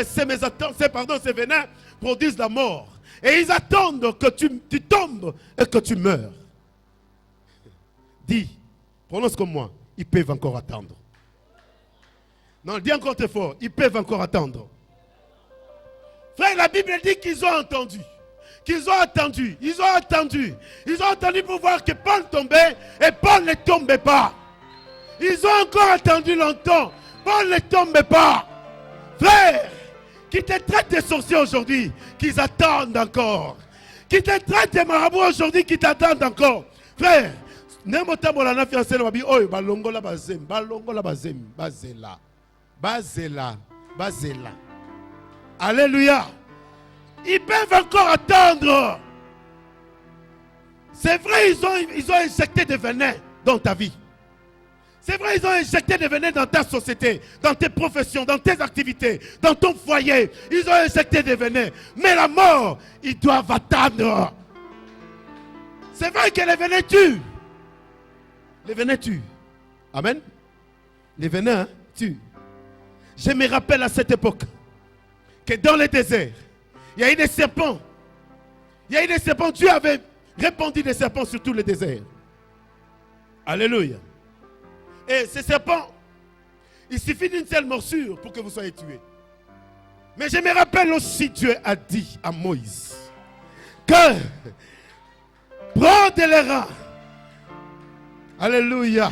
que ces venins produisent la mort. Et ils attendent que tu tombes et que tu meurs. Dis, prononce comme moi, ils peuvent encore attendre. Non, dis encore très fort, ils peuvent encore attendre. Frère, la Bible dit qu'ils ont entendu. Qu'ils ont attendu, ils ont attendu. Ils ont attendu pour voir que Paul tombait et Paul ne tombait pas. Ils ont encore attendu longtemps. Paul ne tombait pas. Frère, qui te traitent de sorciers aujourd'hui, qu'ils attendent encore. Qui te traitent de marabouts aujourd'hui, qui t'attendent encore. Frère, alléluia. Ils peuvent encore attendre. C'est vrai, ils ont injecté des venins dans ta vie. C'est vrai, ils ont injecté des venins dans ta société, dans tes professions, dans tes activités, dans ton foyer. Ils ont injecté des venins. Mais la mort, ils doivent attendre. C'est vrai que les venins tuent. Les venins tuent. Amen. Les venins tuent. Je me rappelle à cette époque que dans le désert, il y a eu des serpents. Il y a eu des serpents. Dieu avait répandu des serpents sur tout le désert. Alléluia. Et ces serpents, il suffit d'une seule morsure pour que vous soyez tués. Mais je me rappelle aussi, Dieu a dit à Moïse que prends de les reins. Alléluia.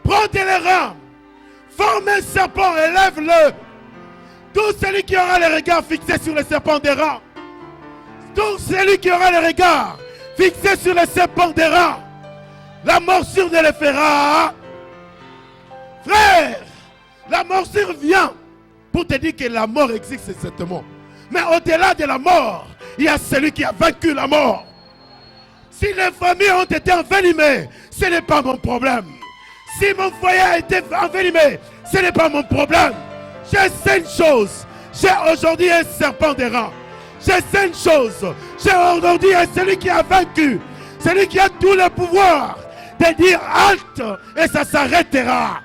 Prends de les reins. Forme un serpent, élève-le. Tout celui qui aura le regard fixé sur le serpent des reins. Tout celui qui aura le regard fixé sur le serpent des reins. La morsure ne le fera. Frère, la morsure vient pour te dire que la mort existe certainement. Mais au-delà de la mort, il y a celui qui a vaincu la mort. Si les familles ont été envenimées, ce n'est pas mon problème. Si mon foyer a été envenimé, ce n'est pas mon problème. Je sais une chose, j'ai aujourd'hui un serpent des reins. Je sais une chose, j'ai aujourd'hui celui qui a vaincu, celui qui a tout le pouvoir de dire halte et ça s'arrêtera.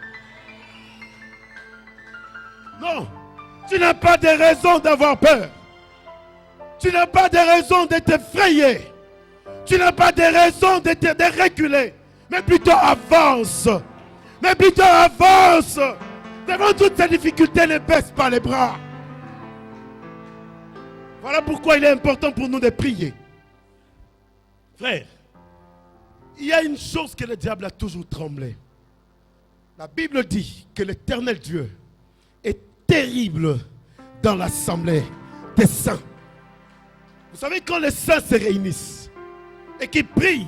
Non, tu n'as pas de raison d'avoir peur. Tu n'as pas de raison de t'effrayer. Tu n'as pas de raison de reculer. Mais plutôt avance. Mais plutôt avance. Devant toutes ces difficultés, ne baisse pas les bras. Voilà pourquoi il est important pour nous de prier. Frère, il y a une chose que le diable a toujours tremblé. La Bible dit que l'Éternel Dieu est terrible dans l'assemblée des saints. Vous savez, quand les saints se réunissent et qu'ils prient,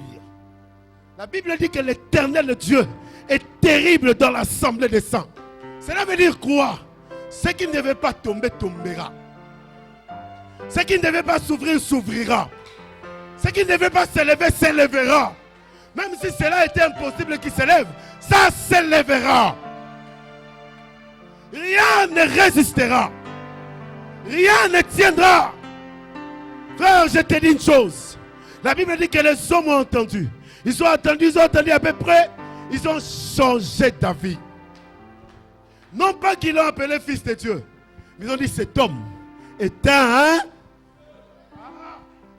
la Bible dit que l'Éternel Dieu est terrible dans l'assemblée des saints. Cela veut dire quoi? Ce qui ne devait pas tomber, tombera. Ce qui ne devait pas s'ouvrir, s'ouvrira. Ce qui ne devait pas s'élever, s'élèvera. Même si cela était impossible qu'il s'élève, ça s'élèvera. Rien ne résistera. Rien ne tiendra. Frère, je te dis une chose. La Bible dit que les hommes ont entendu. Ils ont entendu à peu près. Ils ont changé d'avis. Non pas qu'ils l'ont appelé fils de Dieu. Mais ils ont dit cet homme est un...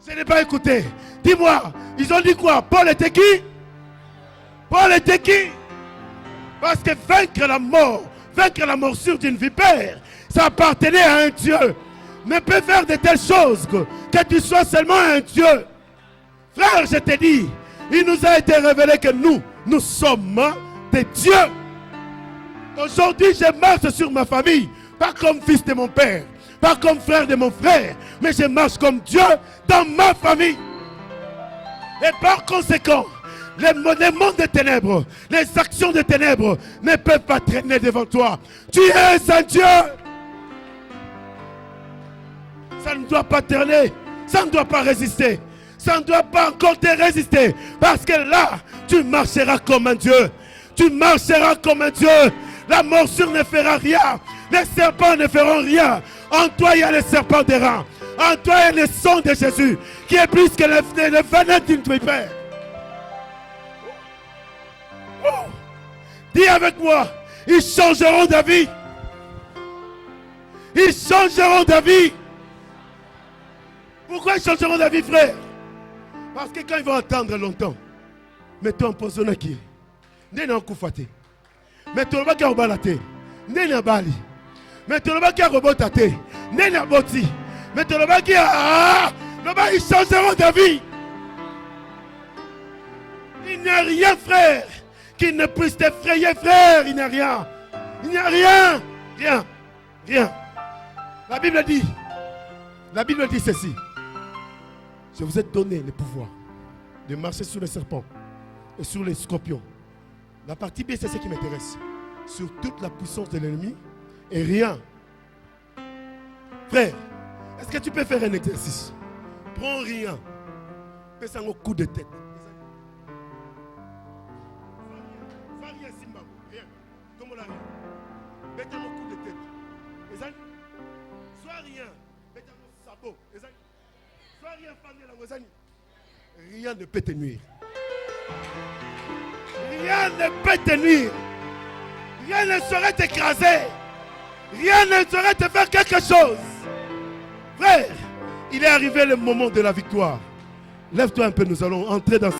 Je n'ai pas écouté. Dis-moi, ils ont dit quoi? Paul était qui? Paul était qui? Parce que vaincre la mort, vaincre la morsure d'une vipère, ça appartenait à un Dieu. Mais peut faire de telles choses que tu sois seulement un Dieu. Frère, je te dis, il nous a été révélé que nous sommes des dieux. Aujourd'hui, je marche sur ma famille, pas comme fils de mon père, pas comme frère de mon frère, mais je marche comme Dieu dans ma famille. Et par conséquent, les mondes des ténèbres, les actions des ténèbres ne peuvent pas traîner devant toi. Tu es un Dieu. Ça ne doit pas traîner, ça ne doit pas résister, ça ne doit pas encore te résister. Parce que là, tu marcheras comme un Dieu. Tu marcheras comme un Dieu. La morsure ne fera rien. Les serpents ne feront rien. En toi, il y a le serpent des reins. En toi, il y a le sang de Jésus qui est plus que le venin d'une vipère. Dis avec moi, ils changeront d'avis. Ils changeront d'avis. Pourquoi ils changeront d'avis, frère? Parce que quand ils vont attendre longtemps, mettons un poisson qui n'est pas koufate. Mettons le bac à obalate. N'est pas bali. Mettons le bac à robotate. N'est pas boti. Mettons le bac à. Ils changeront d'avis. Il n'y a rien, frère, qui ne puisse t'effrayer, frère. Il n'y a rien. Il n'y a rien. Rien. Rien. La Bible dit ceci. Je vous ai donné le pouvoir de marcher sur les serpents et sur les scorpions. La partie B, c'est ce qui m'intéresse. Sur toute la puissance de l'ennemi et rien. Frère, est-ce que tu peux faire un exercice? Prends rien. Fais ça au coup de tête. Sois rien, Simba. Rien. Comme on l'a rien. Mettez mon coup de tête. Sois rien. Mettez mon sabot. Sois rien, Fanny. Rien ne peut te nuire. Rien ne peut te nuire. Rien ne saurait t'écraser. Rien ne saurait te faire quelque chose. Frère, il est arrivé le moment de la victoire. Lève-toi un peu, nous allons entrer dans